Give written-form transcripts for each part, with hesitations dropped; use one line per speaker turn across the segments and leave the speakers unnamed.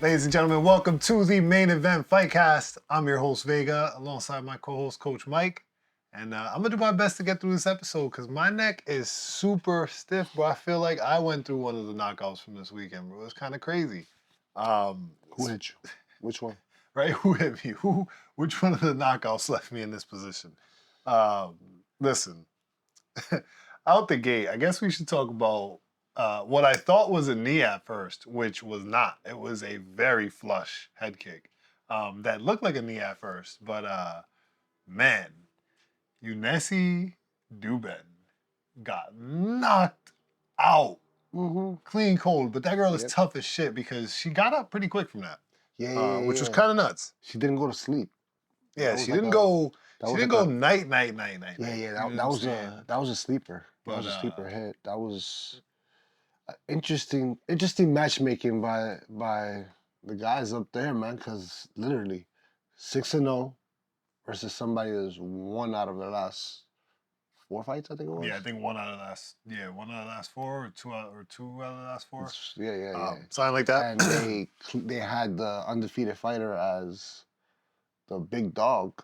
Ladies and gentlemen, welcome to the main event FightCast. I'm your host, Vega, alongside my co-host, Coach Mike. And I'm going to do my best to get through this episode because my neck is super stiff, bro. I feel like I went through one of the knockouts from this weekend, bro. It's kind of crazy.
Who hit you? Which one?
Right? Who hit me? Which one of the knockouts left me in this position? Listen, out the gate, I guess we should talk about what I thought was a knee at first, which was not. It was a very flush head kick that looked like a knee at first. But, man, Younessi Duben got knocked out. Clean cold. But that girl is tough as shit because she got up pretty quick from that. Which was kind of nuts.
She didn't go to sleep.
Yeah, she didn't go. She didn't go night.
Yeah. That was a sleeper. That was a sleeper hit. That was interesting matchmaking by the guys up there, man. Because literally 6-0 versus somebody that's won out of their last 4 fights, I think it was.
Yeah, I think one out of the last 4, or two out of the last 4.
Yeah.
Something like that.
And they had the undefeated fighter as the big dog,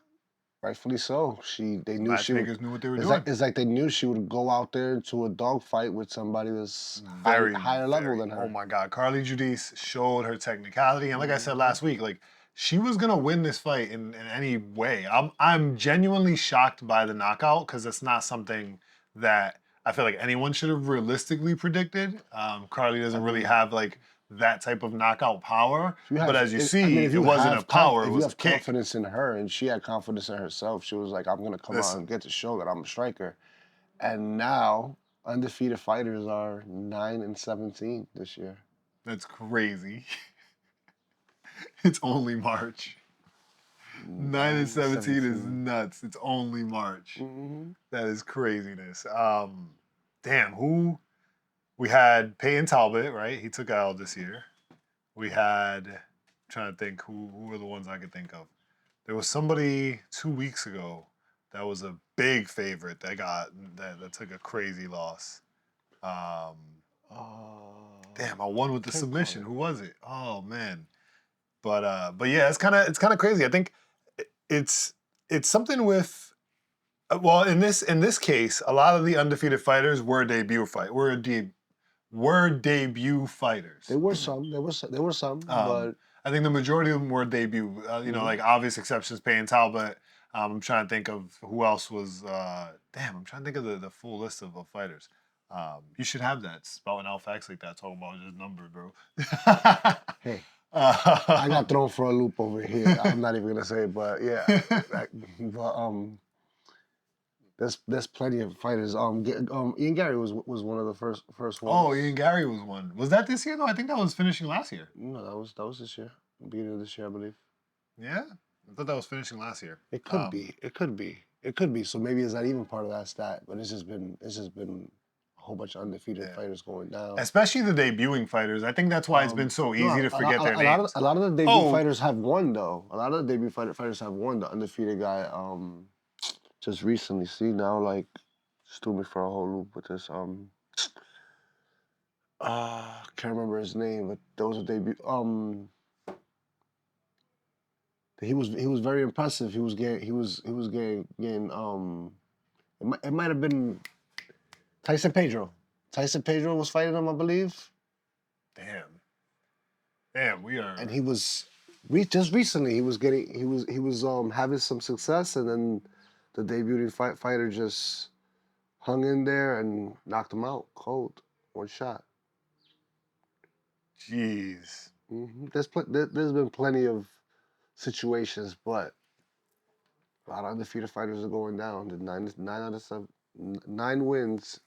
rightfully so. They knew she would,
knew what they were doing.
It's like they knew she would go out there into a dog fight with somebody that's higher level than her.
Oh my God, Carly Judice showed her technicality, and like I said last week, like she was gonna win this fight in any way. I'm genuinely shocked by the knockout because it's not something that I feel like anyone should have realistically predicted. Carly doesn't really have like that type of knockout power, but as you see, it wasn't a power, it was a kick.
If you have confidence in her, and she had confidence in herself, she was like, I'm going to come out and get to show that I'm a striker. And now, undefeated fighters are 9-17 this year.
That's crazy. It's only March. 9-17 is nuts. It's only March. That is craziness. Damn, we had Peyton Talbot, right? He took out this year. We had, I'm trying to think who were the ones I could think of. There was somebody 2 weeks ago that was a big favorite that took a crazy loss. Damn, I won with the submission. Who was it? Oh man. But yeah, it's kind of crazy. I think it's something with. Well, in this case, a lot of the undefeated fighters were debut fighters.
There were some, but
I think the majority of them were debut. Like obvious exceptions, Payne Talbot. I'm trying to think of who else was. I'm trying to think of the full list of fighters. You should have that spouting out facts like that, talking about just numbers, bro.
Hey, I got thrown for a loop over here. I'm not even gonna say it, but yeah. There's plenty of fighters. Ian Gary was one of the first ones.
Oh, Ian Gary was one. Was that this year though? I think that was finishing last year.
No, that was this year. Beginning of this year, I believe.
Yeah, I thought that was finishing last year.
It could be. It could be. So maybe it's not even part of that stat, but it's just been a whole bunch of undefeated fighters going down.
Especially the debuting fighters. I think that's why it's been so easy to forget their names.
A lot of the debut fighters have won though. A lot of the debut fighters have won. The undefeated guy. Just recently, see now, like, just threw me for a whole loop with this. Can't remember his name, but there was a debut. He was very impressive. He was getting. It might have been Tyson Pedro. Tyson Pedro was fighting him, I believe.
Damn, we are.
And he was just recently. He was having some success, and then the debuting fighter just hung in there and knocked him out cold, one shot.
Jeez.
There's been plenty of situations, but a lot of undefeated fighters are going down. The 9 wins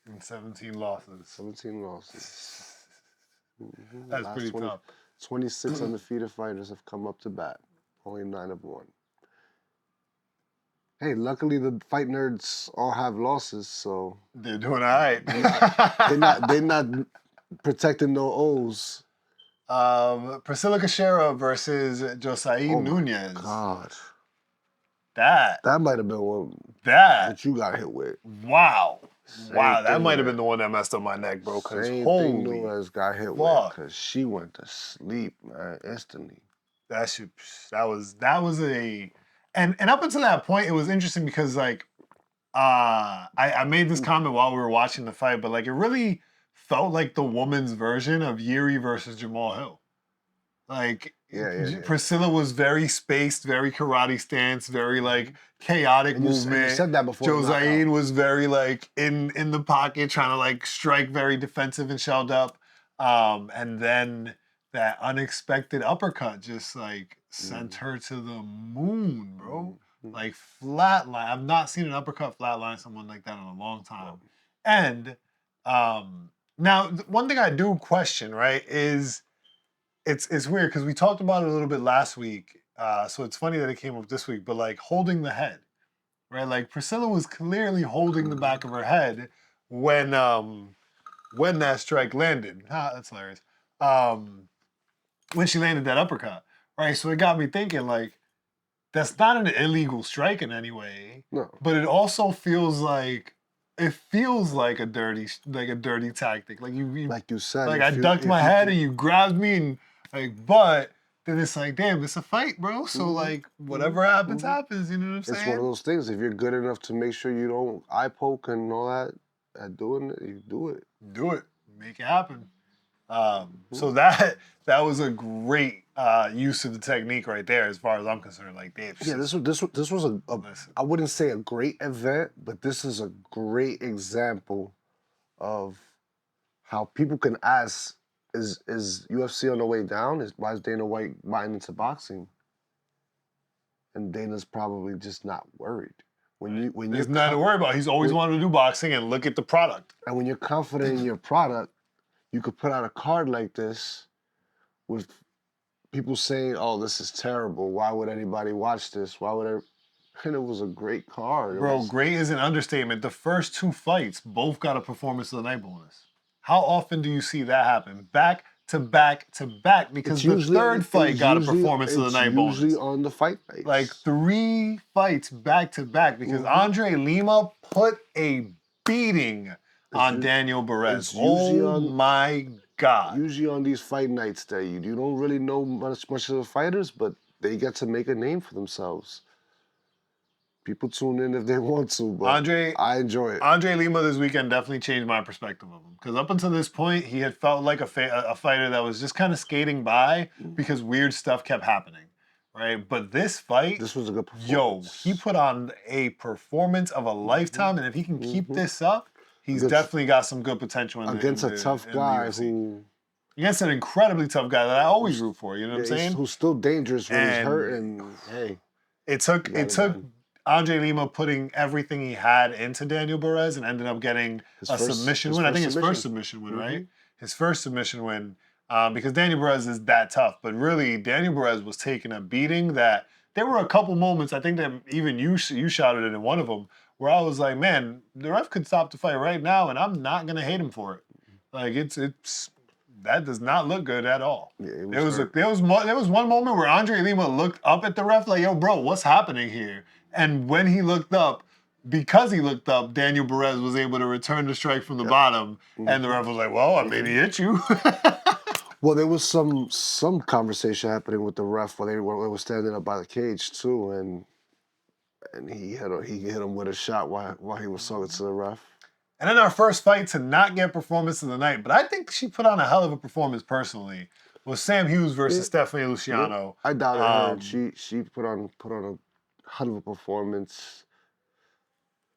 and 17 losses.
17 losses.
That's pretty tough.
26 undefeated fighters have come up to bat. Only 9 have won. Hey, luckily the fight nerds all have losses, so
they're doing all right.
they're not protecting no O's.
Priscilla Cachoeira versus Josain Nunez.
God.
That
might have been one
that
you got hit with.
Wow. Wow, that might have been the one that messed up my neck, bro. Cause
same thing Nunes got hit with, cause she went to sleep, man, instantly.
That was a, and up until that point, it was interesting because like, I made this comment while we were watching the fight, but like it really felt like the woman's version of Yuri versus Jamal Hill. Like, Priscilla was very spaced, very karate stance, very like chaotic movement.
You said that before.
Josiane was very like in the pocket, trying to like strike, very defensive and shelled up. And then that unexpected uppercut just like sent her to the moon, bro. Like flatline. I've not seen an uppercut flatline someone like that in a long time. And now one thing I do question, right, is it's weird because we talked about it a little bit last week. So it's funny that it came up this week, but like holding the head, right? Like Priscilla was clearly holding the back of her head when that strike landed. That's hilarious. When she landed that uppercut, right? So it got me thinking, like, that's not an illegal strike in any way.
No.
But it also feels like a dirty tactic. Like you said, like I ducked my head and you grabbed me and like, but then it's like, damn, it's a fight, bro. So like, whatever happens, happens. You know what I'm saying?
It's one of those things. If you're good enough to make sure you don't eye poke and all that, at doing it, you do it.
Do it. Make it happen. So that was a great use of the technique right there, as far as I'm concerned. Like, damn.
Yeah, this was a I wouldn't say a great event, but this is a great example of how people can ask, is UFC on the way down? Why is Dana White buying into boxing? And Dana's probably just not worried.
There's nothing to worry about. He's always wanted to do boxing, and look at the product.
And when you're confident in your product, you could put out a card like this with people saying, "Oh, this is terrible. Why would anybody watch this? Why would I?" And it was a great card.
Bro, great is an understatement. The first two fights both got a performance of the night bonus. How often do you see that happen? Back to back to back, because the third fight got a performance of the night bonus.
Usually on the fight nights.
Like 3 fights back to back, because Andre Lima put a beating on Daniel Barez. My God.
Usually on these fight nights that you don't really know much of the fighters, but they get to make a name for themselves. People tune in if they want to, but I enjoy it.
Andre Lima this weekend definitely changed my perspective of him. Because up until this point, he had felt like a fighter that was just kind of skating by because weird stuff kept happening, right? But this fight,
this was a good performance.
He put on a performance of a lifetime, and if he can keep this up, he's definitely got some good potential
against a tough guy
against an incredibly tough guy that I always root for. You know what I'm saying?
Who's still dangerous when he's hurt, and hey,
it took Andre Lima putting everything he had into Daniel Barez and ended up getting a submission win. I think his first submission win, right? His first submission win, because Daniel Barez is that tough. But really, Daniel Barez was taking a beating that there were a couple moments, I think that even you shouted it in one of them, where I was like, man, the ref could stop the fight right now, and I'm not going to hate him for it. Like, it's that does not look good at all.
Yeah,
there was one moment where Andre Lima looked up at the ref like, yo, bro, what's happening here? And when he looked up, because he looked up, Daniel Barez was able to return the strike from the bottom, and the ref was like, well, I mean, he hit you.
Well, there was some conversation happening with the ref while they were standing up by the cage too, and he hit him with a shot while he was talking to the ref.
And then our first fight to not get performance of the night, but I think she put on a hell of a performance personally, was Sam Hughes versus Stephanie Luciano.
I doubted her. She put on a hell of a performance.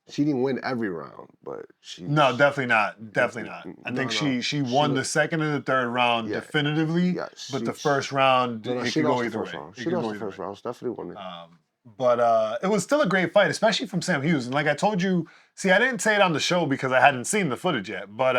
She didn't win every round, but
No, definitely not. Definitely not. I think she won the second and the third round definitively, but the first round, it could go either way.
She lost the first round. Stephanie won it.
But it was still a great fight, especially from Sam Hughes. And like I told you, see, I didn't say it on the show because I hadn't seen the footage yet, but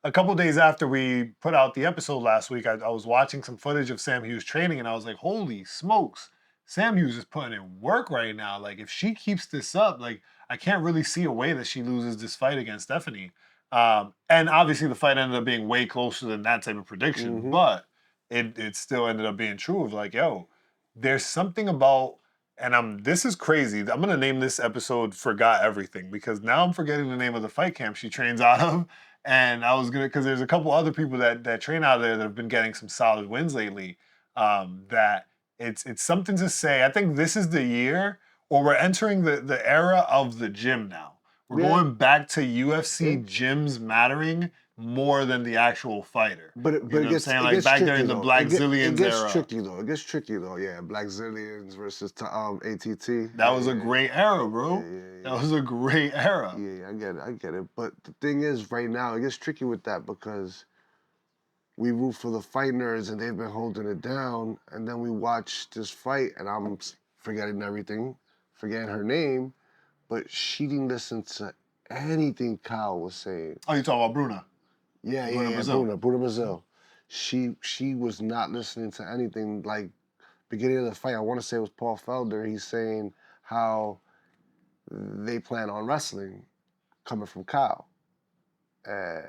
a couple days after we put out the episode last week, I was watching some footage of Sam Hughes training, and I was like, holy smokes, Sam Hughes is putting in work right now. Like, if she keeps this up, like, I can't really see a way that she loses this fight against Stephanie. And obviously the fight ended up being way closer than that type of prediction, but it still ended up being true of like, yo, there's something about and this is crazy. I'm gonna name this episode "Forgot Everything" because now I'm forgetting the name of the fight camp she trains out of, and I was gonna because there's a couple other people that train out of there that have been getting some solid wins lately. That it's something to say. I think this is the year, or we're entering the era of the gym now. We're going back to UFC gyms mattering more than the actual fighter.
But it gets
saying?
Like back
during the Black Zillions
era.
It
gets tricky though. Yeah, Black Zillions versus ATT.
That was a great era, bro. That was a great era.
Yeah, I get it. But the thing is, right now, it gets tricky with that because we root for the fight nerds and they've been holding it down, and then we watch this fight and I'm forgetting everything, forgetting her name, but she didn't listen to anything Kyle was saying.
Oh, you talking about Bruna?
Yeah, Bruna Brazil. She was not listening to anything. Like, beginning of the fight, I want to say it was Paul Felder. He's saying how they plan on wrestling coming from Kyle. And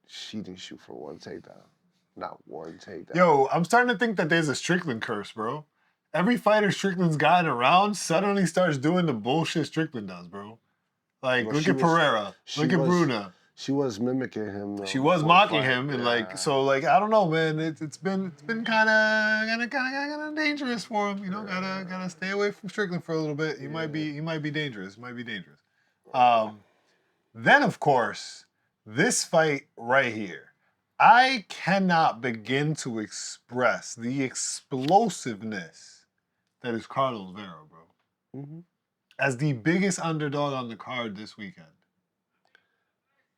she didn't shoot for one takedown. Not one takedown.
Yo, I'm starting to think that there's a Strickland curse, bro. Every fighter Strickland's gotten around suddenly starts doing the bullshit Strickland does, bro. Like, look at Pereira. Look at Bruna.
She was mimicking him, though.
She was mocking him, and I don't know, man. It's been kind of dangerous for him. Gotta stay away from Strickland for a little bit. He might be dangerous. Then of course, this fight right here, I cannot begin to express the explosiveness that is Carlos Vera, bro.
Mm-hmm.
As the biggest underdog on the card this weekend.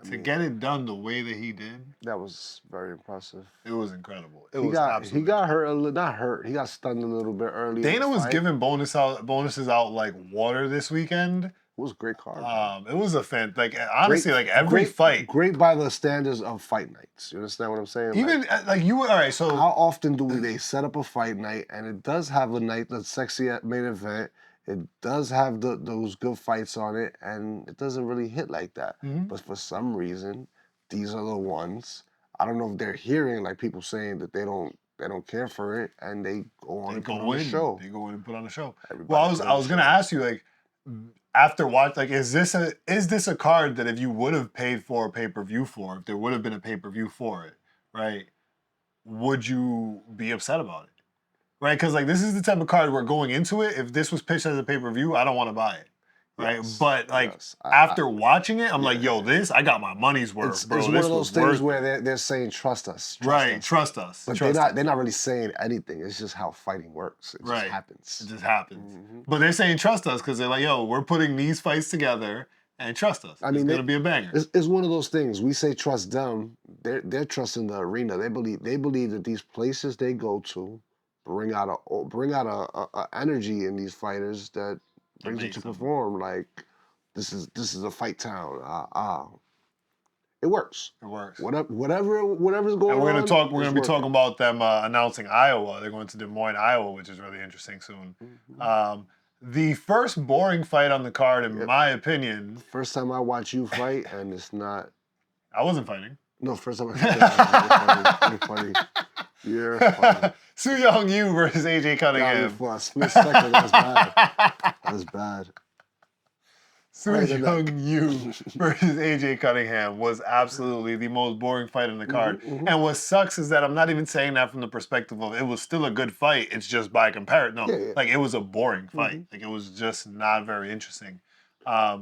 To get it done the way that he did,
that was very impressive.
It was incredible.
He got hurt, not hurt. He got stunned a little bit early.
Dana was giving bonuses out like water this weekend.
It was a great card.
It was a honestly, every fight.
Great by the standards of fight nights. You understand what I'm saying?
Even all right. So
how often do they set up a fight night, and it does have a night that's sexy at main event. It does have those good fights on it, and it doesn't really hit like that. Mm-hmm. But for some reason, these are the ones. I don't know if they're hearing like people saying that they don't care for it, and they go on and put on the show.
They go in and put on a show. Well, I was gonna ask you after watch is this a card that if you would have paid for a pay-per-view for, if there would have been a pay-per-view for it, right? Would you be upset about it? Right, because this is the type of card where going into it, if this was pitched as a pay-per-view, I don't want to buy it. Right, but after watching it, I'm like, yo, I got my money's worth, bro.
It's one of those things where they're saying, trust us.
Trust us.
But they're not really saying anything. It's just how fighting works. It just happens.
It just happens. Mm-hmm. But they're saying trust us because they're like, yo, we're putting these fights together and trust us. It's gonna be a banger.
It's one of those things. We say trust them. They're trusting the arena. They believe that these places they go to bring out a energy in these fighters that brings them to perform. Like this is a fight town. It works.
It works.
Whatever's going on.
We're gonna be talking about them announcing Iowa. They're going to Des Moines, Iowa, which is really interesting soon. Mm-hmm. The first boring fight on the card, in my opinion.
First time I watch you fight, and it's not.
I wasn't fighting.
No, first time I fight. You're funny.
Su Young Yu versus AJ Cunningham.
For a split second, that was bad. That was bad.
Su Young Yu versus AJ Cunningham was absolutely the most boring fight in the card. Mm-hmm. And what sucks is that I'm not even saying that from the perspective of it was still a good fight. It's just by comparison. No, it was a boring fight. Mm-hmm. It was just not very interesting. So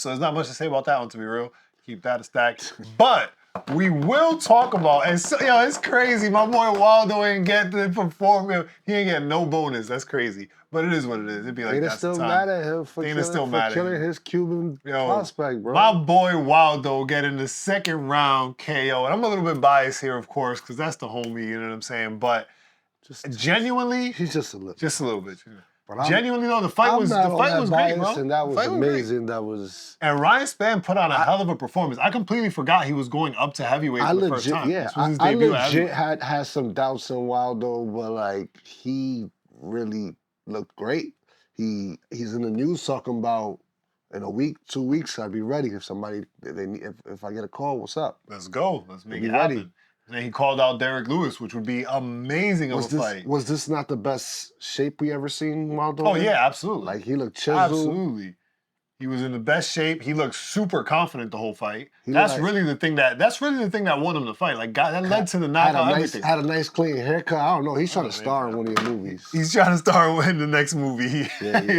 there's not much to say about that one, to be real. Keep that a stack. But we will talk about, and so, it's crazy. My boy Waldo ain't get to perform. He ain't get no bonus. That's crazy. But it is what it is. It'd be like
Dana's still mad at him for killing his Cuban prospect, bro.
My boy Waldo getting the second round KO. And I'm a little bit biased here, of course, because that's the homie, you know what I'm saying? But genuinely,
he's just a little.
Just a little bit. Genuinely, though, the fight was great, bro.
And that was amazing.
And Ryan Spann put on a hell of a performance. I completely forgot he was going up to heavyweight for the first time.
Yeah, I legit had some doubts in Waldo, but he really looked great. He's in the news talking about in a week, 2 weeks, I'd be ready if I get a call. What's up?
Let's go. Let's make it happen. And then he called out Derek Lewis, which would be amazing of a fight.
Was this not the best shape we ever seen Waldo?
Oh, yeah, absolutely.
Like, he looked chiseled.
Absolutely. He was in the best shape. He looked super confident the whole fight. That's really the thing that won him the fight. Like, that led to the knockout. Everything.
Had a nice clean haircut. I don't know. He's trying to star in one of your movies.
He's trying to star in the next movie. He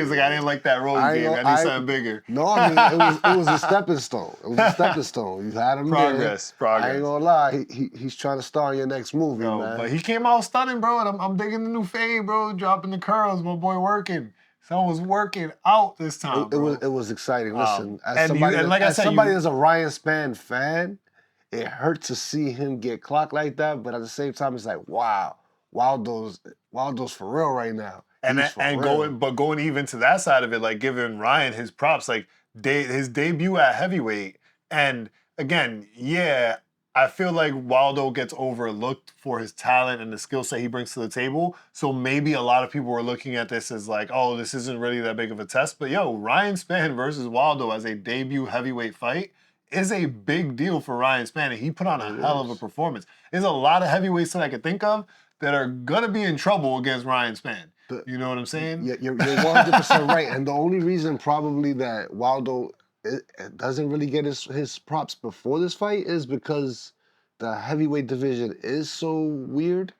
was like, I didn't like that role you gave me. I need something bigger.
No, I mean it was a stepping stone. It was a stepping stone. You had him
progress.
I ain't gonna lie. He's trying to star in your next movie, man.
But he came out stunning, bro. And I'm digging the new fade, bro. Dropping the curls, my boy working. Someone was working out this time.
It was exciting. Listen, as
somebody
that's a Ryan Spann fan, it hurt to see him get clocked like that. But at the same time, it's like, wow, Waldo's for real right now.
Going even to that side of it, like giving Ryan his props, like his debut at heavyweight, and again, yeah. I feel like Waldo gets overlooked for his talent and the skill set he brings to the table. So maybe a lot of people were looking at this as like, oh, this isn't really that big of a test. But yo, Ryan Spann versus Waldo as a debut heavyweight fight is a big deal for Ryan Spann. And he put on a hell of a performance. There's a lot of heavyweights that I could think of that are going to be in trouble against Ryan Spann. You know what I'm saying?
Yeah, you're 100% right. And the only reason probably that Waldo doesn't really get his props before this fight is because the heavyweight division is so weird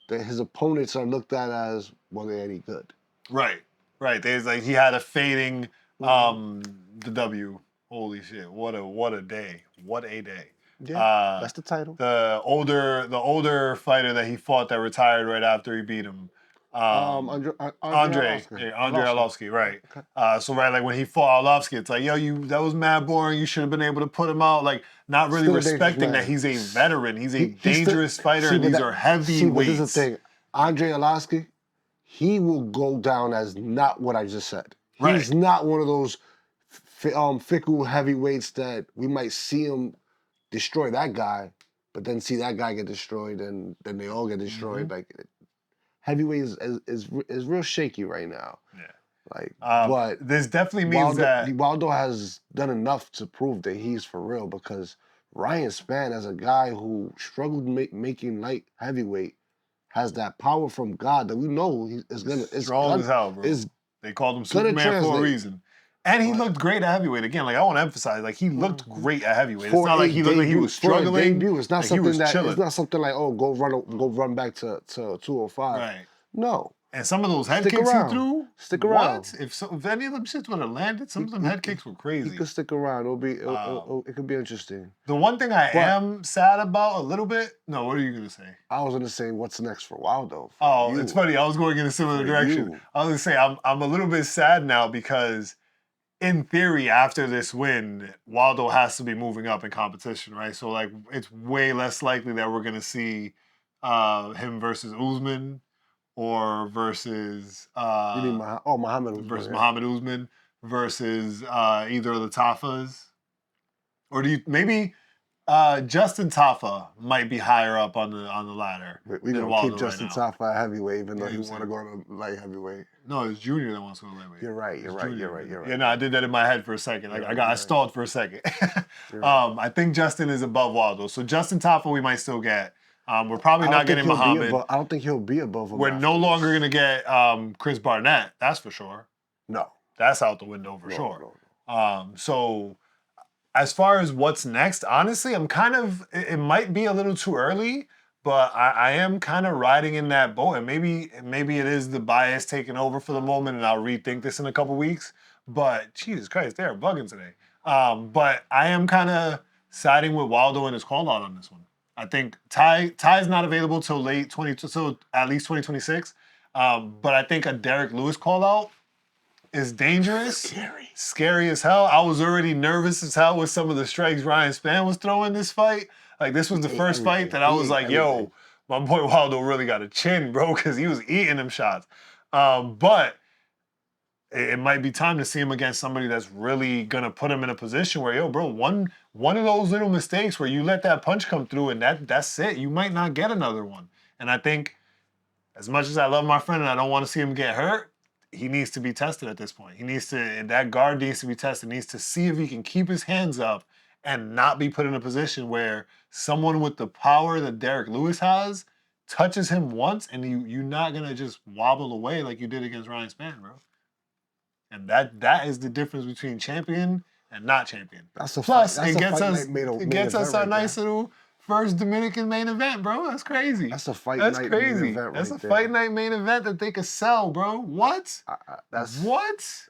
that his opponents are looked at as, well, they ain't good.
Right. There's like he had a fading the W. Holy shit! What a day! What a day!
Yeah, that's the title.
The older fighter that he fought that retired right after he beat him. Andre Arlovsky, right. Okay. So like when he fought Arlovsky, it's like, yo, that was mad boring. You should have been able to put him out. Like, not really respecting that he's a veteran. He's a dangerous fighter, and these are heavyweights.
This is the thing. Andre Arlovsky, he will go down as not what I just said. He's not one of those fickle heavyweights that we might see him destroy that guy, but then see that guy get destroyed, and then they all get destroyed. Mm-hmm. Like, heavyweight is real shaky right now. Yeah. Like, but
this definitely means that
Waldo has done enough to prove that he's for real, because Ryan Spann, as a guy who struggled making light heavyweight, has that power from God that we know is
strong as hell, bro. They called him Superman for a reason. And he looked great at heavyweight. Again, like, I want to emphasize, like, he looked great at heavyweight. It's not like he looked like he was struggling.
It's not something it's not something like, oh, go run back to 205. Right. No.
And some of those head kicks he threw.
Stick around.
What? If any of them shits would have landed, some of them head kicks were crazy.
He could stick around. It could be interesting.
The one thing I am sad about a little bit. No, what are you gonna say?
I was gonna say, what's next for Waldo?
It's funny. I was going in a similar direction. I was gonna say I'm a little bit sad now because, in theory, after this win, Waldo has to be moving up in competition, right? So like, it's way less likely that we're gonna see him versus Usman. Or versus
Muhammad Usman,
Muhammad Usman versus either of the Tafas, or do you maybe Justin Tafa might be higher up on the ladder?
We gonna keep Justin Tafa at heavyweight, even though he want to go to light heavyweight.
No, it's Junior that wants to go to lightweight.
You're right.
Yeah, no, I did that in my head for a second. I stalled for a second. I think Justin is above Waldo, so Justin Tafa we might still get. We're probably not getting Muhammad.
I don't think he'll be above him.
We're no longer going to get Chris Barnett. That's for sure.
No.
That's out the window for sure. No. So as far as what's next, honestly, it might be a little too early, but I am kind of riding in that boat. And maybe it is the bias taking over for the moment, and I'll rethink this in a couple weeks. But Jesus Christ, they're bugging today. But I am kind of siding with Waldo and his call out on this one. I think Ty's not available till at least 2026. But I think a Derek Lewis call out is dangerous. Scary as hell. I was already nervous as hell with some of the strikes Ryan Spann was throwing this fight. Like, this was the first fight that I was like, yo, my boy Waldo really got a chin, bro, because he was eating them shots. But it might be time to see him against somebody that's really going to put him in a position where, yo, bro, one of those little mistakes where you let that punch come through and that's it. You might not get another one. And I think, as much as I love my friend and I don't want to see him get hurt, he needs to be tested at this point. That guard needs to be tested. He needs to see if he can keep his hands up and not be put in a position where someone with the power that Derek Lewis has touches him once and you're not going to just wobble away like you did against Ryan Spann, bro. And that is the difference between champion and not champion. Plus, it gets us our nice little first Dominican main event, bro. That's crazy.
That's a fight night main event.
That's a fight night main event that they could sell, bro. What? What?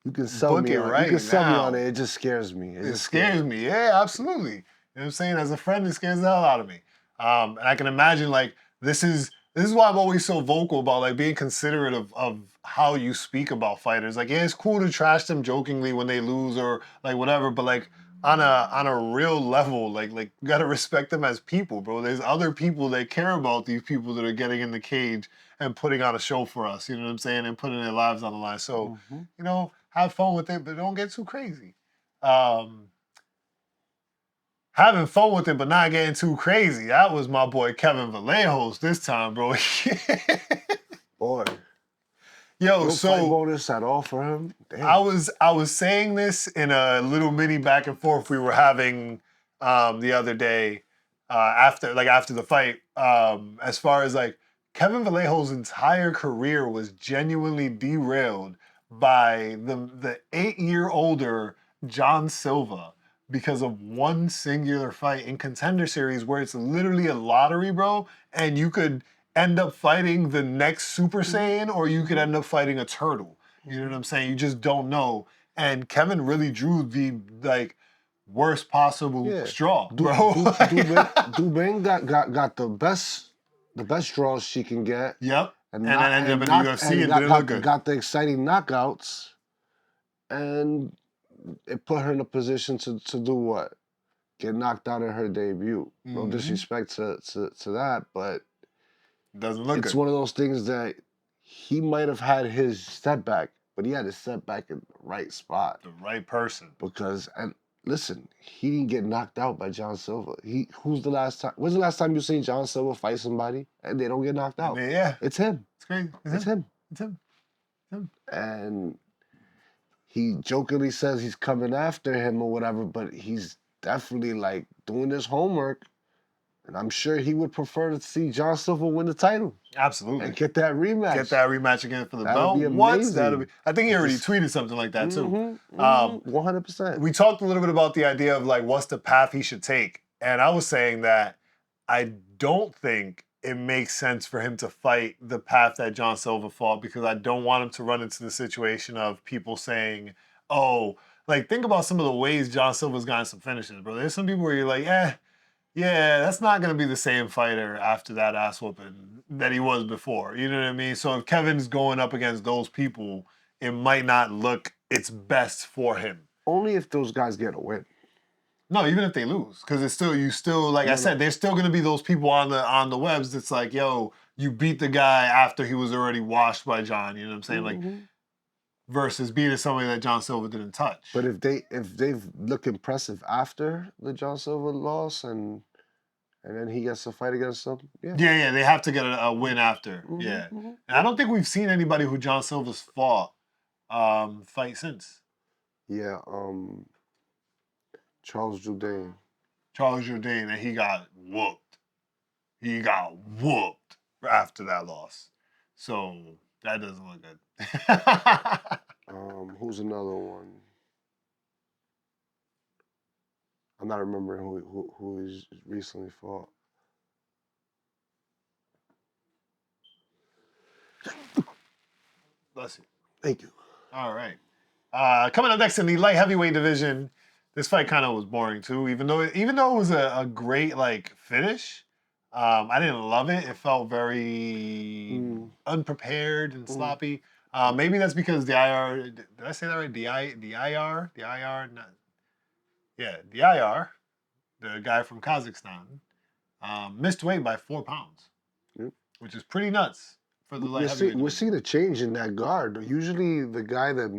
You can sell me on it. You can sell me on it. It just scares me.
It scares me. Yeah, absolutely. You know what I'm saying? As a friend, it scares the hell out of me. And I can imagine, like, this is why I'm always so vocal about, like, being considerate of how you speak about fighters. Like, yeah, it's cool to trash them jokingly when they lose or, like, whatever, but, like, on a real level, like you gotta respect them as people, bro. There's other people that care about these people that are getting in the cage and putting on a show for us, you know what I'm saying, and putting their lives on the line. So, you know, have fun with it, but don't get too crazy. Having fun with it, but not getting too crazy. That was my boy Kevin Vallejos this time, bro.
Boy.
Yo,
no
so
fight bonus at all for him. Damn.
I was saying this in a little mini back and forth we were having the other day after the fight. As far as like Kevin Vallejos' entire career was genuinely derailed by the 8-year-older John Silva because of one singular fight in Contender Series where it's literally a lottery, bro, and you could end up fighting the next Super Saiyan or you could end up fighting a turtle. You know what I'm saying? You just don't know. And Kevin really drew the like worst possible straw, bro.
Dubin got the best draws she can get.
Yep. And then ended up in the UFC and didn't look good.
Got the exciting knockouts, and it put her in a position to do what? Get knocked out in her debut. No disrespect to that, but
doesn't look good.
It's one of those things that he might have had his setback, but he had his setback in the right spot.
The right person.
Because, and listen, he didn't get knocked out by John Silva. When's the last time you seen John Silva fight somebody and they don't get knocked out?
Yeah.
It's him.
It's crazy.
It's him.
It's him.
And he jokingly says he's coming after him or whatever, but he's definitely like doing his homework. And I'm sure he would prefer to see John Silva win the title.
Absolutely.
And get that rematch.
Get that rematch again for the belt.
Be amazing.
That'll be. I think he already tweeted something like that too.
100%.
We talked a little bit about the idea of like what's the path he should take. And I was saying that I don't think it makes sense for him to fight the path that John Silva fought because I don't want him to run into the situation of people saying, oh, like think about some of the ways John Silva's gotten some finishes, bro. There's some people where you're like, yeah, that's not going to be the same fighter after that ass whooping that he was before. You know what I mean? So if Kevin's going up against those people, it might not look its best for him.
Only if those guys get a win.
No, even if they lose. Because it's still, I said, there's still going to be those people on the webs that's like, yo, you beat the guy after he was already washed by John. You know what I'm saying? Like, versus beating somebody that John Silva didn't touch.
But if they look impressive after the John Silva loss and then he gets to fight against them,
yeah, they have to get a win after. And I don't think we've seen anybody who John Silva's fought fight since.
Yeah, Charles Jourdain,
and he got whooped. He got whooped after that loss. So that doesn't look good.
Who's another one? I'm not remembering who he's recently fought.
Bless you.
Thank you.
All right. Coming up next in the light heavyweight division, this fight kind of was boring too. Even though it was a great like finish, I didn't love it. It felt very unprepared and sloppy. Maybe that's because the IR. Did I say that right? The IR. The IR, the guy from Kazakhstan, missed weight by 4 pounds, which is pretty nuts for the light heavyweight.
We're seeing a change in that guard. Usually, the guy that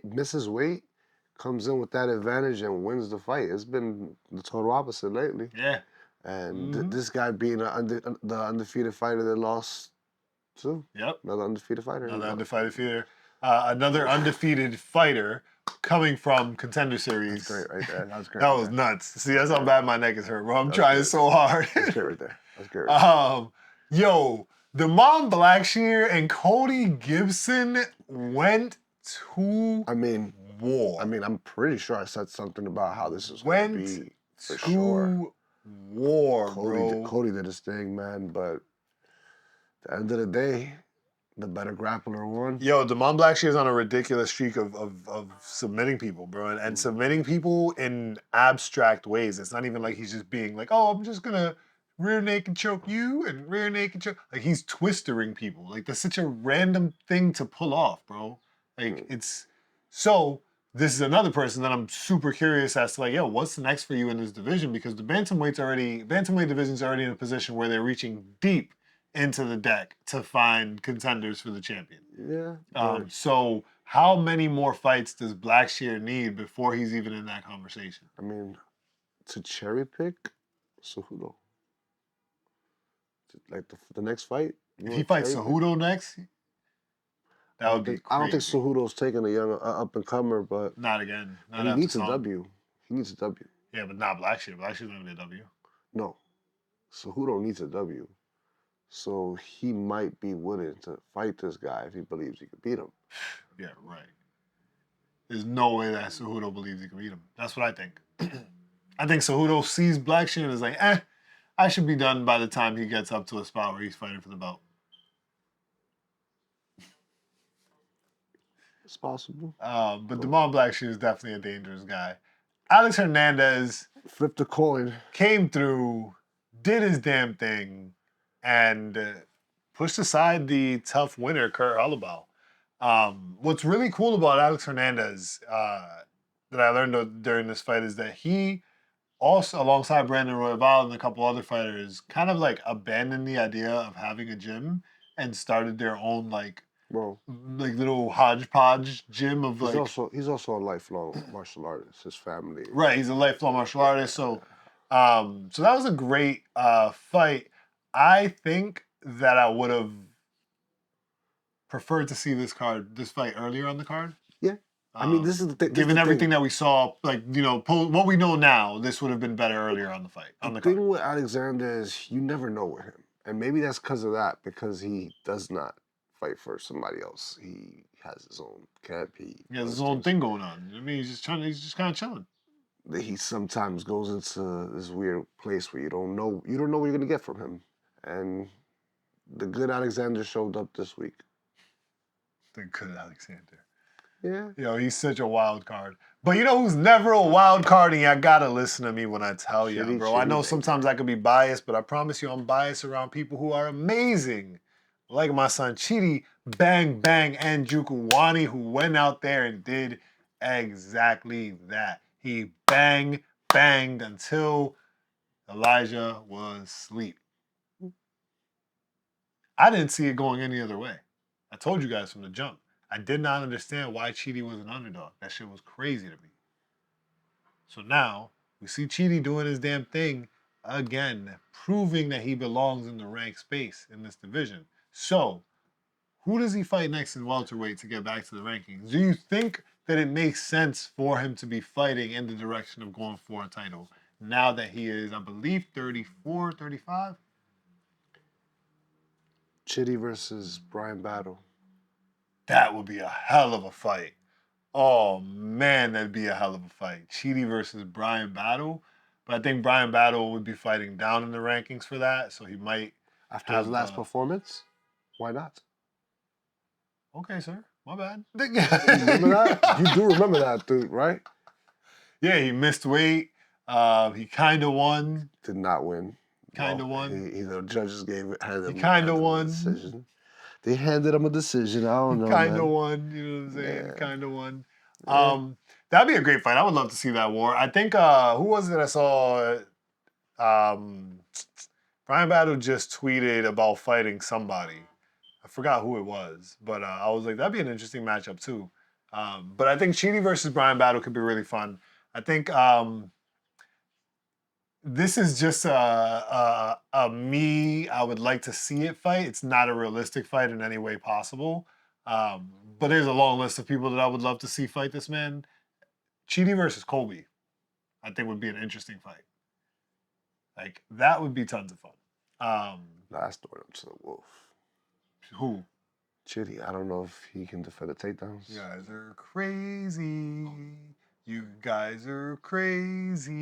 misses weight comes in with that advantage and wins the fight. It's been the total opposite lately.
Yeah.
And this guy being the undefeated fighter that lost too.
Yep.
Another undefeated fighter.
Another undefeated fighter. another undefeated fighter coming from Contender Series.
That's great right there. That was great.
That was nuts. See, that's how bad my neck is hurt, bro. I'm trying so hard.
That's great right there. That's great right there.
Yo, Damon Blackshear and Cody Gibson went to war.
I mean, I'm pretty sure I said something about how this is going to be for sure.
War, bro.
Cody did his thing, man, but at the end of the day, the better grappler won.
Yo, Damon Blackshear is on a ridiculous streak of submitting people, bro, and submitting people in abstract ways. It's not even like he's just being like, oh, I'm just gonna rear naked choke you and rear naked choke. Like he's twistering people. Like that's such a random thing to pull off, bro. Like it's so. This is another person that I'm super curious as to like, yo, what's the next for you in this division? Because the bantamweight division's already in a position where they're reaching deep into the deck to find contenders for the champion.
Yeah.
So how many more fights does Blackshear need before he's even in that conversation?
I mean, to cherry pick, Cejudo. Like the next fight.
If he fights Cejudo next, that would be crazy.
I don't think Cejudo's taking a young up and comer, but
not again.
He needs a W. He needs a W.
Yeah, but not Blackshear. Blackshear's not gonna be a W.
No, Cejudo needs a W. So he might be willing to fight this guy if he believes he could beat him.
Yeah, right. There's no way that Cejudo believes he can beat him. That's what I think. I think Cejudo sees Blackshear and is like, I should be done by the time he gets up to a spot where he's fighting for the belt.
It's possible.
But Damon Blackshear is definitely a dangerous guy. Alex Hernandez
flipped the coin,
came through, did his damn thing, and pushed aside the tough winner, Kurt Holobaugh. What's really cool about Alex Hernandez that I learned during this fight is that he also, alongside Brandon Royval and a couple other fighters, kind of like abandoned the idea of having a gym and started their own like little hodgepodge gym of like.
He's also a lifelong martial artist. His family.
Right, he's a lifelong martial artist. So, so that was a great fight. I think that I would have preferred to see this fight earlier on the card.
Yeah. I mean, this is the thing.
Given everything that we saw, like, you know, what we know now, this would have been better earlier on the fight.
The thing with Alexander is you never know with him. And maybe that's because of that, because he does not fight for somebody else. He has his own camp. He
has his own thing going on. I mean, he's just kind of chilling.
He sometimes goes into this weird place where you don't know what you're going to get from him. And the good Alexander showed up this week.
The good Alexander.
Yeah.
You know, he's such a wild card. But you know who's never a wild card, and y'all gotta listen to me when I tell you, bro. I know sometimes I could be biased, but I promise you I'm biased around people who are amazing. Like my son Chidi Njokuani, who went out there and did exactly that. He banged until Elijah was asleep. I didn't see it going any other way. I told you guys from the jump. I did not understand why Chidi was an underdog. That shit was crazy to me. So now we see Chidi doing his damn thing again, proving that he belongs in the ranked space in this division. So who does he fight next in welterweight to get back to the rankings? Do you think that it makes sense for him to be fighting in the direction of going for a title now that he is, I believe, 34, 35?
Chidi versus Brian Battle.
That would be a hell of a fight. Oh, man, that'd be a hell of a fight. Chidi versus Brian Battle. But I think Brian Battle would be fighting down in the rankings for that, so he might.
After his last performance? Why not?
Okay, sir. My bad.
You remember that? You do remember that, dude, right?
Yeah, he missed weight. He kind of won.
Did not win.
Kind of won.
The judges handed him.
He kind of won.
Decision. They handed him a decision. I don't know.
Kind of won. You know what I'm saying? Yeah. Kind of won. Yeah. That'd be a great fight. I would love to see that war. I think who was it I saw? Brian Battle just tweeted about fighting somebody. I forgot who it was, but I was like, that'd be an interesting matchup too. But I think Chidi versus Brian Battle could be really fun. I think this is just a me, I would like to see it fight. It's not a realistic fight in any way possible. But there's a long list of people that I would love to see fight this man. Chidi versus Colby, I think would be an interesting fight. Like, that would be tons of fun.
Last door to the wolf.
Who?
Chidi. I don't know if he can defend the takedowns.
You guys are crazy. You guys are crazy.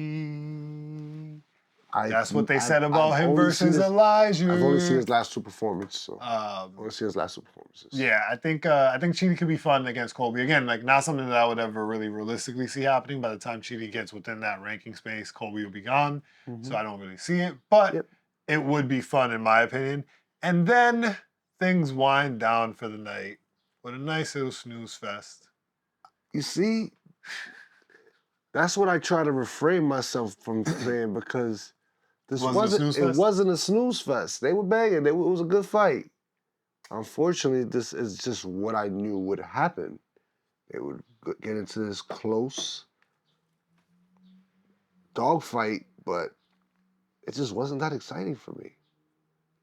That's what they said about him versus Elijah.
I've only seen his last 2 performances, so I want to see his last 2 performances.
Yeah, I think Chidi could be fun against Colby. Again, like not something that I would ever really realistically see happening. By the time Chidi gets within that ranking space, Colby will be gone. So I don't really see it. But it would be fun in my opinion. And then things wind down for the night with a nice little snooze fest.
You see, that's what I try to refrain myself from saying because it wasn't a snooze fest. They were banging. It was a good fight. Unfortunately, this is just what I knew would happen. They would get into this close dogfight, but it just wasn't that exciting for me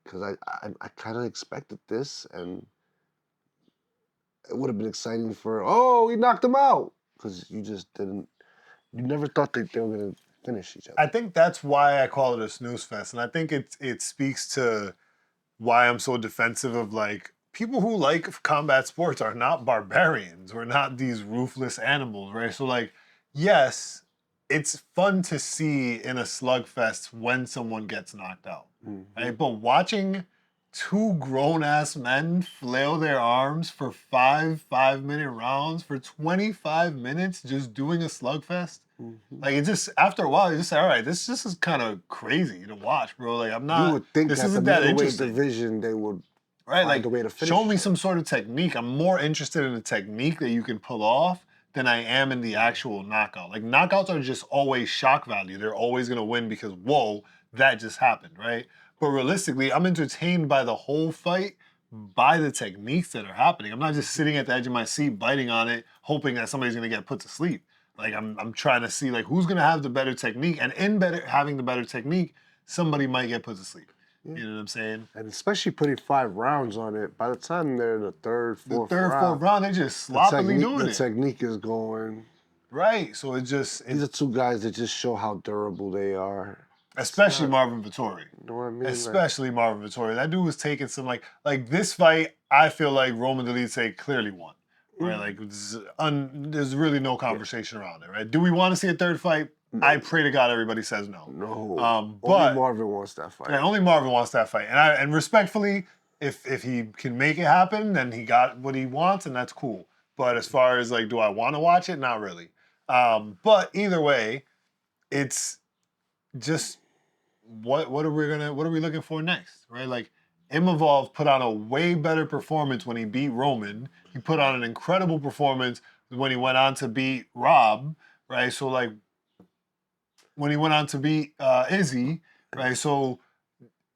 because I kind of expected this, and it would have been exciting he knocked him out because you never thought they were going to finish each other.
I think that's why I call it a snooze fest, and I think it speaks to why I'm so defensive of like people who like combat sports are not barbarians. We're not these ruthless animals, right? So like, yes, it's fun to see in a slugfest when someone gets knocked out, right? But watching 2 grown-ass men flail their arms for 5-minute rounds for 25 minutes just doing a slugfest. Like, it just, after a while, you just say, all right, this just is kind of crazy to watch, bro. Like, I'm not,
you would think
this
that
isn't
the
that
middleweight
interesting.
Division, they would
find
a way to finish.
Show me some sort of technique. I'm more interested in the technique that you can pull off than I am in the actual knockout. Like, knockouts are just always shock value. They're always going to win because, whoa, that just happened, right? But realistically, I'm entertained by the whole fight, by the techniques that are happening. I'm not just sitting at the edge of my seat, biting on it, hoping that somebody's going to get put to sleep. Like, I'm trying to see, like, who's going to have the better technique. And in having the better technique, somebody might get put to sleep. Yeah. You know what I'm saying?
And especially putting 5 rounds on it, by the time they're in the third, fourth
round, they're just sloppily doing it.
The technique is going.
Right, so these
are 2 guys that just show how durable they are.
Especially Marvin Vettori.
You know what I mean?
Especially Marvin Vettori. That dude was taking some, like this fight, I feel like Roman Dolidze clearly won. Right, like there's really no conversation around it, right? Do we want to see a third fight? No. I pray to God everybody says no.
No. Only Marvin wants that fight.
Yeah, only Marvin wants that fight. And respectfully, if he can make it happen, then he got what he wants, and that's cool. But as far as like, do I want to watch it? Not really. But either way, it's just what are we looking for next, right? Like, Imavov put on a way better performance when he beat Roman. He put on an incredible performance when he went on to beat Rob, right? So, like, when he went on to beat Izzy, right? So,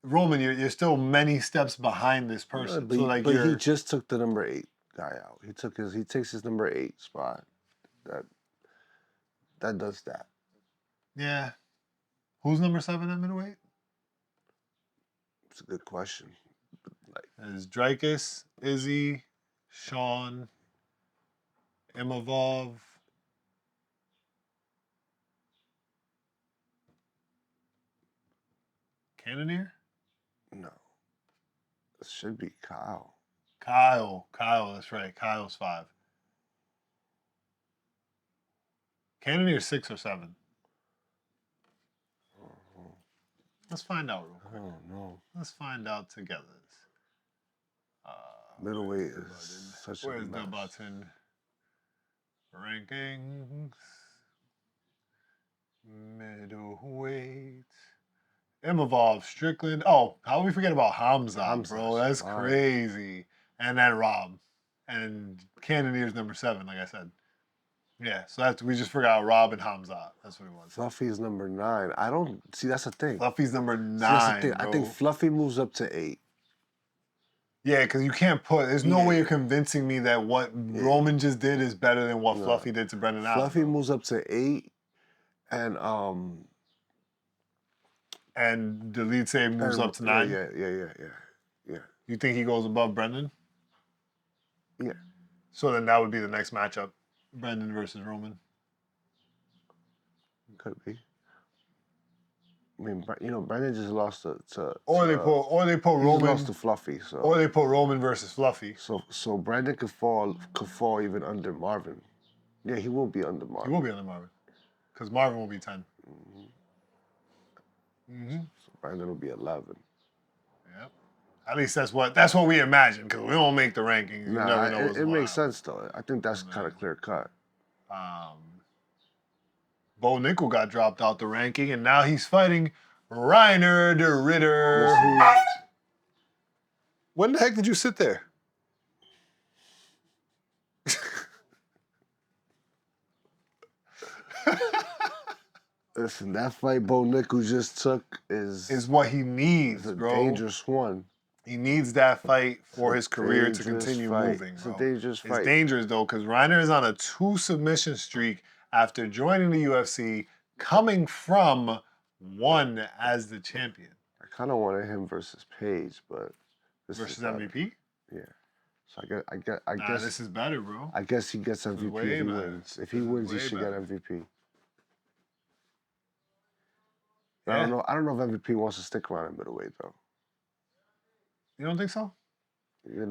Roman, you're still many steps behind this person.
But he just took the number 8 guy out. He takes his number 8 spot. That does that.
Yeah. Who's number 7 at middleweight?
It's a good question.
There's Dricus, Izzy, Sean, Imavov. Cannonier?
No. It should be Kyle.
Kyle, that's right. Kyle's 5. Cannonier's 6 or 7. Let's find out real quick.
I don't know.
Let's find out together.
Middleweight is such a mess.
Where's the button? Rankings. Middleweight. Imavov, Strickland. Oh, how do we forget about Hamza, bro? That's crazy. And then Rob. And Cannonier's number 7, like I said. Yeah, so we just forgot Rob and Hamza. That's what it was.
Fluffy's number 9. I don't see. That's the thing.
Fluffy's number 9.
That's the thing.
Bro.
I think Fluffy moves up to 8.
Yeah, because you can't put. There's no way you're convincing me that what Roman just did is better than what Fluffy did to Brendan Allen.
Fluffy moves up to 8, and
Dolidze moves up to 9.
Yeah.
You think he goes above Brendan?
Yeah.
So then that would be the next matchup, Brendan versus Roman.
Could be. I mean, Brendan just lost to
Or they put Roman.
Lost to Fluffy. So.
Or they put Roman versus Fluffy.
So Brendan could fall even under Marvin. Yeah, he will be under Marvin.
He will be under Marvin, because Marvin will be 10.
So Brendan will be 11.
Yep. At least that's what we imagine, because we don't make the rankings. You never know what's
it makes sense though. I think that's kind of clear cut.
Bo Nickel got dropped out the ranking, and now he's fighting Reiner the Ritter. When the heck did you sit there?
Listen, that fight Bo Nickel just took is
what he needs,
a
bro.
Dangerous one.
He needs that fight for his career to continue moving, bro.
It's a dangerous fight.
It's dangerous, though, because Reiner is on a 2-submission streak after joining the UFC, coming from 1 as the champion.
I kind of wanted him versus Page, but
versus MVP.
Yeah. So I guess
this is better, bro.
I guess he gets MVP if he wins. If he wins, he should get MVP. Yeah. I don't know if MVP wants to stick around in middleweight though.
You don't think so?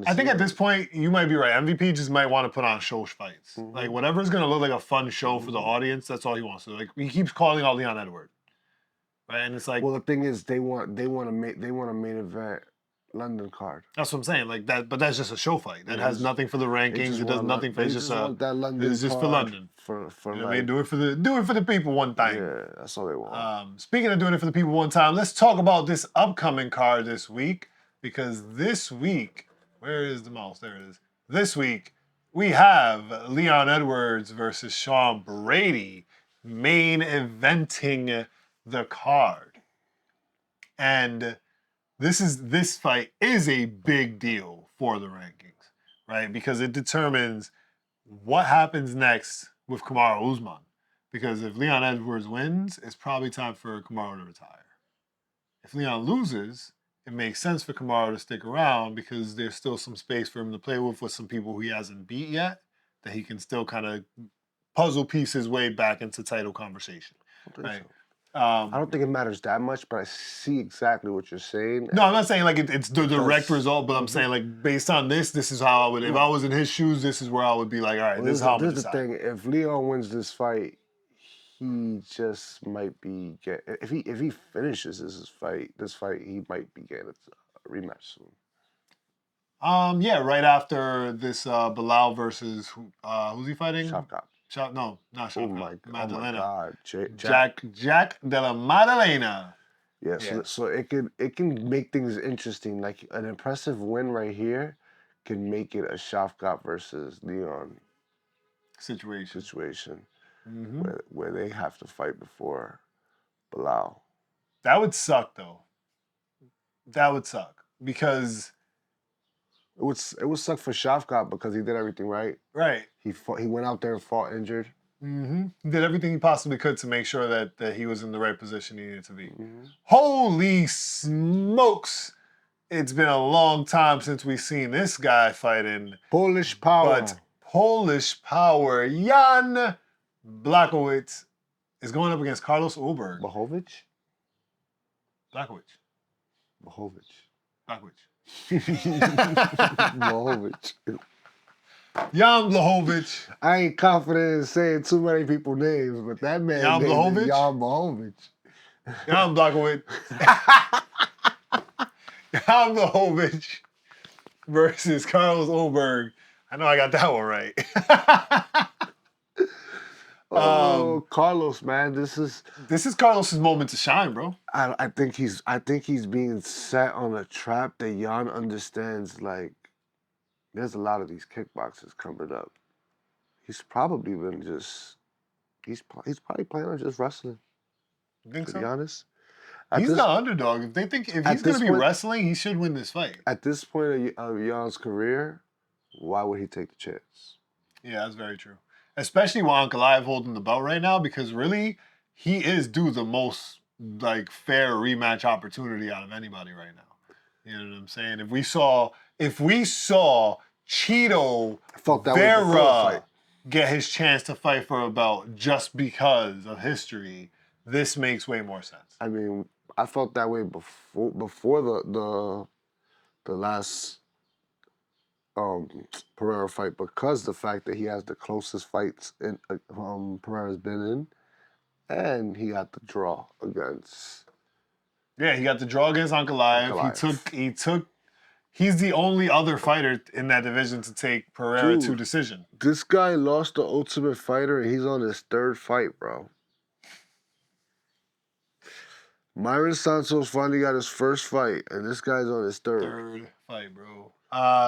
I think at this point you might be right. MVP just might want to put on show fights. Like whatever's gonna look like a fun show for the audience. That's all he wants to do. Like he keeps calling out Leon Edwards, right? And it's like,
well, the thing is, they want a main event London card.
That's what I'm saying. Like that, but that's just a show fight. That has nothing for the rankings. It does nothing for. It's just for London.
For
you know what I mean, do it for the people one time.
Yeah, that's all they want.
Speaking of doing it for the people one time, let's talk about this upcoming card this week, because this week, where is the mouse? There it is. This week we have Leon Edwards versus Sean Brady main eventing the card, and this fight is a big deal for the rankings, right? Because it determines what happens next with Kamaru Usman. Because if Leon Edwards wins, it's probably time for Kamaru to retire. If Leon loses, it makes sense for Kamaru to stick around because there's still some space for him to play with some people who he hasn't beat yet, that he can still kind of puzzle piece his way back into title conversation, right?
I don't think it matters that much, but I see exactly what you're saying.
No, I'm not saying like it's the direct result, but I'm saying like based on this is how I would. If I was in his shoes, this is where I would be like, all right, this is how I'm gonna decide.
This is the thing. If Leon wins this fight, he just might be if he finishes this fight, he might be getting a rematch soon.
Yeah, right after this Bilal versus who's he fighting?
Shavkat.
No, not Shavkat.
Oh my God,
Jack de la Madalena.
Yeah, so it can make things interesting. Like an impressive win right here can make it a Shavkat versus Leon situation. Where they have to fight before Bilal.
That would suck, though. That would suck because
it would suck for Shavkat because he did everything right.
Right.
He went out there and fought injured.
He did everything he possibly could to make sure that he was in the right position he needed to be. Holy smokes! It's been a long time since we've seen this guy fighting.
Polish power.
But Polish power. Jan Blachowicz is going up against Carlos Ulberg.
Blachowicz?
Blachowicz.
Blachowicz.
Jan Blachowicz.
I ain't confident in saying too many people's names, but that man
Jan Blachowicz.
Jan Blachowicz.
Jan Blachowicz. Jan Blachowicz versus Carlos Ulberg. I know I got that one right.
Carlos, man, this is
Carlos's moment to shine, bro.
I think he's being set on a trap that Jan understands. Like, there's a lot of these kickboxers coming up. He's probably he's probably planning on just wrestling.
You think so?
To be honest,
he's the underdog. If he's going to be wrestling, he should win this fight.
At this point of Jan's career, why would he take the chance?
Yeah, that's very true. Especially with Ankalaev holding the belt right now, because really, he is due the most like fair rematch opportunity out of anybody right now. You know what I'm saying? If we saw Cheeto
felt that way before the fight.
get his chance to fight for a belt just because of history, this makes way more sense.
I mean, I felt that way before the last Pereira fight, because the fact that he has the closest fights in Pereira's been in, and he got the draw against.
Yeah, he got the draw against Ankalaev. He's the only other fighter in that division to take Pereira to decision.
This guy lost the Ultimate Fighter, and he's on his third fight, bro. Myron Santos finally got his first fight, and this guy's on his third.
Third fight, bro.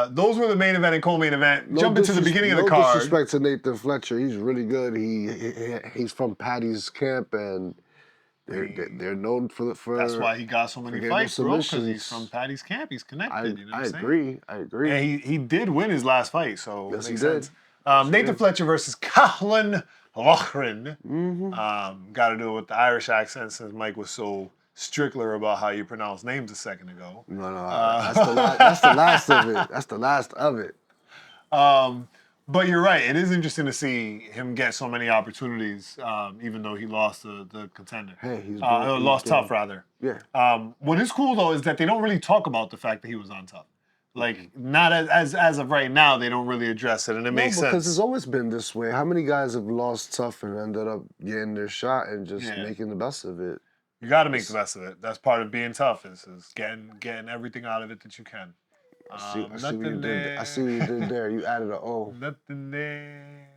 Those were the main event and co-main event. Jump into the beginning of the card.
No disrespect to Nathan Fletcher. He's really good. He's from Patty's camp, and they're known for.
That's why he got so many fights, bro. Because he's from Patty's camp. He's connected. You know what
I agree.
And he did win his last fight, so
yes,
makes
he did.
sense. Nathan Fletcher versus Colin Loughran. Got to do it with the Irish accent since Mike was so strickler about how you pronounce names a second ago.
No, that's the last of it. That's the last of it.
But you're right. It is interesting to see him get so many opportunities, even though he lost the contender.
Hey, he's
lost Tough, rather.
Yeah.
What is cool, though, is that they don't really talk about the fact that he was on Tough. Like, not as of right now, they don't really address it, and it makes sense.
Because it's always been this way. How many guys have lost Tough and ended up getting their shot and just making the best of it?
You got to make the best of it. That's part of being tough, is getting everything out of it that you can.
I see what you did. I see what you did there. You added an O.
Nothing there.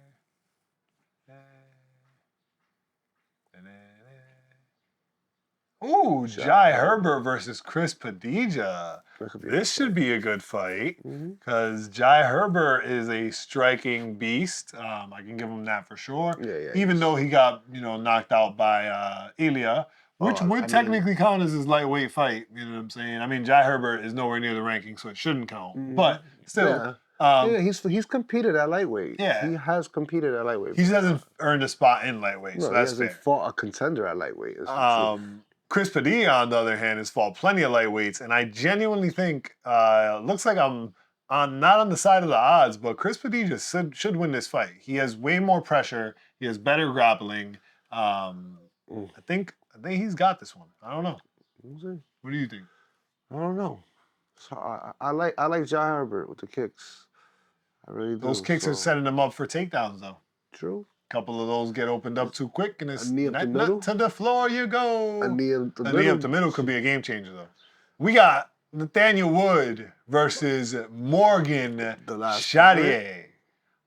Ooh, Jai Herbert versus Chris Padilla. This should be a good fight because Jai Herbert is a striking beast. I can give him that for sure. Even though he got knocked out by Ilya, which would technically count as his lightweight fight. You know what I'm saying? I mean, Jai Herbert is nowhere near the ranking, so it shouldn't count. But still.
He's competed at lightweight.
Yeah.
He has competed at lightweight.
He hasn't earned a spot in lightweight, so that's fair.
He hasn't fought a contender at lightweight.
Chris Padilla, on the other hand, has fought plenty of lightweights, and I genuinely think looks like I'm not on the side of the odds, but Chris Padilla should win this fight. He has way more pressure. He has better grappling. I think he's got this one. I don't know. What do you think?
I don't know. So I like Jai Herbert with the kicks. I really do.
Those kicks are setting him up for takedowns, though.
True.
A couple of those get opened up too quick, and it's
not
to the floor you go.
A knee up
the middle could be a game changer, though. We got Nathaniel Wood versus Morgan Charrier.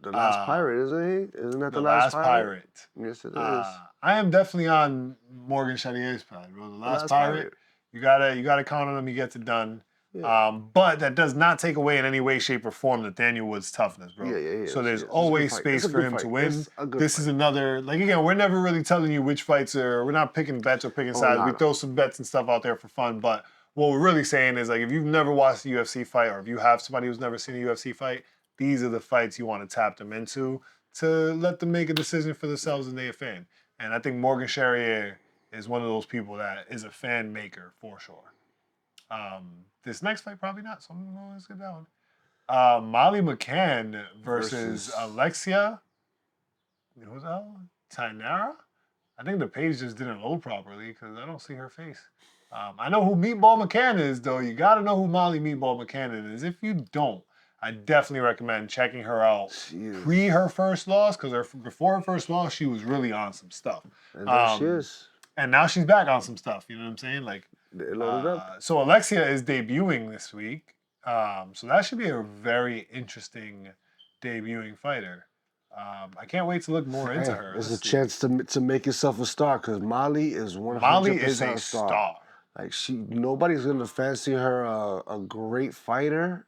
The last pirate, isn't he? Isn't that the
last pirate?
Yes, it is.
I am definitely on Morgan Charrier's side, bro. The last pirate. You gotta count on him. He gets it done. Yeah. But that does not take away in any way, shape, or form Nathaniel Wood's toughness, bro.
Yeah.
So there's always space for him to win. This is another, again, we're never really telling you which fights we're not picking bets or picking sides. We throw some bets and stuff out there for fun. But what we're really saying is, if you've never watched a UFC fight, or if you have somebody who's never seen a UFC fight, these are the fights you want to tap them into to let them make a decision for themselves and they're a fan. And I think Morgan Charrier is one of those people that is a fan maker for sure. This next fight, probably not, so let's get that one. Molly McCann versus Alexia. Who's that one? Tainara? I think the page just didn't load properly because I don't see her face. I know who Meatball McCann is, though. You got to know who Molly Meatball McCann is. If you don't, I definitely recommend checking her out pre her first loss, because before her first loss, she was really on some stuff.
And there she is.
And now she's back on some stuff. You know what I'm saying? So Alexia is debuting this week. So that should be a very interesting debuting fighter. I can't wait to look more into her.
There's a chance to make yourself a star, because Molly is 100%
a star.
Nobody's gonna fancy her a great fighter.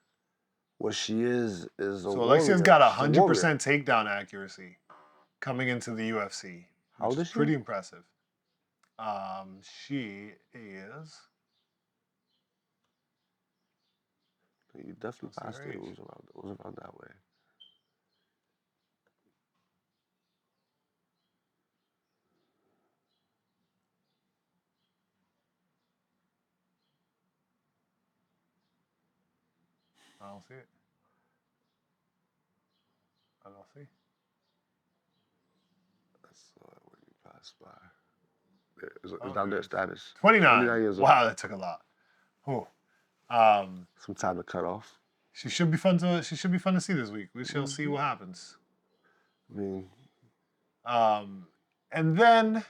What she is a
so Alexia's got 100% takedown accuracy coming into the UFC.
How old is she?
Pretty impressive. She is.
You definitely passed it. It was around that way.
I don't see it. I don't see.
I saw it when you passed by. It's down there, status.
29.
29 years old.
Wow, that took a lot. Oh.
Some time to cut off.
She should be fun to see this week. We shall see what happens.
I mean,
and then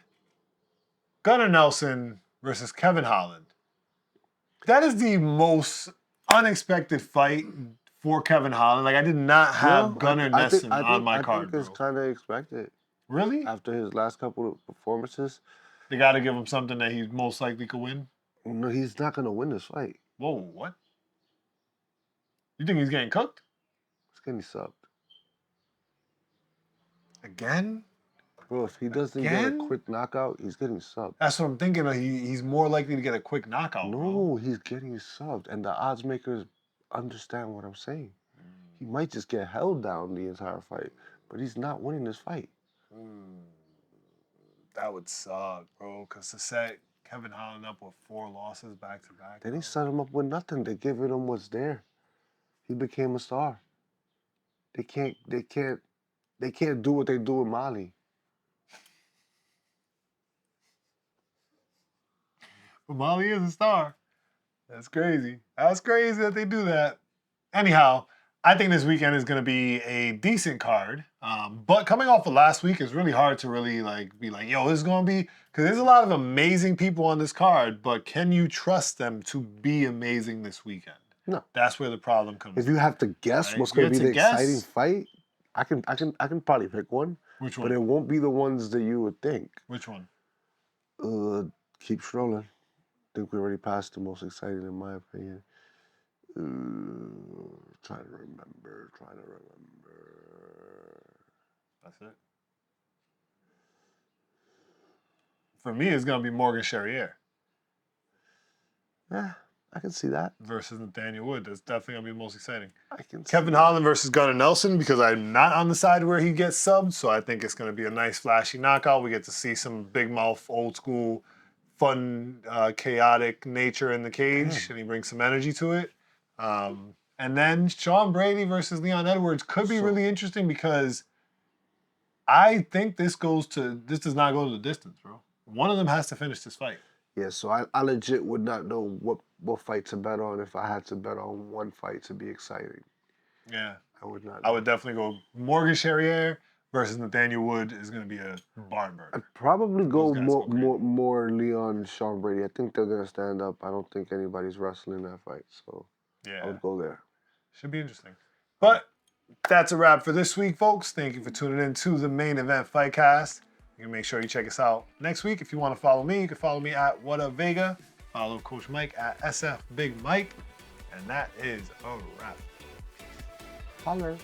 Gunnar Nelson versus Kevin Holland. That is the most unexpected fight for Kevin Holland. Like, I did not have Gunnar Nelson on my card,
bro. I think it's kind of expected.
Really?
After his last couple of performances.
They got to give him something that he most likely could win?
No, he's not going to win this fight.
Whoa, what? You think he's getting cooked?
He's getting subbed.
Again?
Bro, if he doesn't get a quick knockout, he's getting subbed.
That's what I'm thinking. He's more likely to get a quick knockout,
No, he's getting subbed. And the odds makers understand what I'm saying. He might just get held down the entire fight, but he's not winning this fight.
That would suck, bro, because to set Kevin Holland up with 4 losses back-to-back.
They didn't set him up with nothing. They're giving him what's there. He became a star. They can't do what they do with Mali.
But Mali is a star. That's crazy. That's crazy that they do that. Anyhow, I think this weekend is going to be a decent card. But coming off of last week, it's really hard to really be like, yo, this is going to be, because there's a lot of amazing people on this card, but can you trust them to be amazing this weekend?
No.
That's where the problem comes
If you have to guess what's going to be the exciting fight, I can probably pick one.
Which one?
But it won't be the ones that you would think.
Which one?
Keep strolling. I think we already passed the most exciting in my opinion. Trying to remember.
That's it. For me, it's going to be Morgan Charrier.
Yeah, I can see that.
Versus Nathaniel Wood. That's definitely going to be the most exciting.
Kevin
Holland versus Gunnar Nelson, because I'm not on the side where he gets subbed, so I think it's going to be a nice, flashy knockout. We get to see some big mouth, old school, fun, chaotic nature in the cage, and he brings some energy to it. And then Sean Brady versus Leon Edwards could be really interesting, because I think this does not go to the distance, bro. One of them has to finish this fight.
Yeah, so I legit would not know what fight to bet on if I had to bet on one fight to be exciting.
Yeah.
I would not know.
I would definitely go Morgan Charrier versus Nathaniel Wood is going to be a barn burner.
I'd probably go more Leon Sean Brady. I think they're going to stand up. I don't think anybody's wrestling that fight, so yeah, I would go there.
Should be interesting. But that's a wrap for this week, folks. Thank you for tuning in to the Main Event FightCast. You can make sure you check us out next week. If you want to follow me, you can follow me at WhatUpVega. Follow Coach Mike at SF Big Mike. And that is a wrap.
Holler.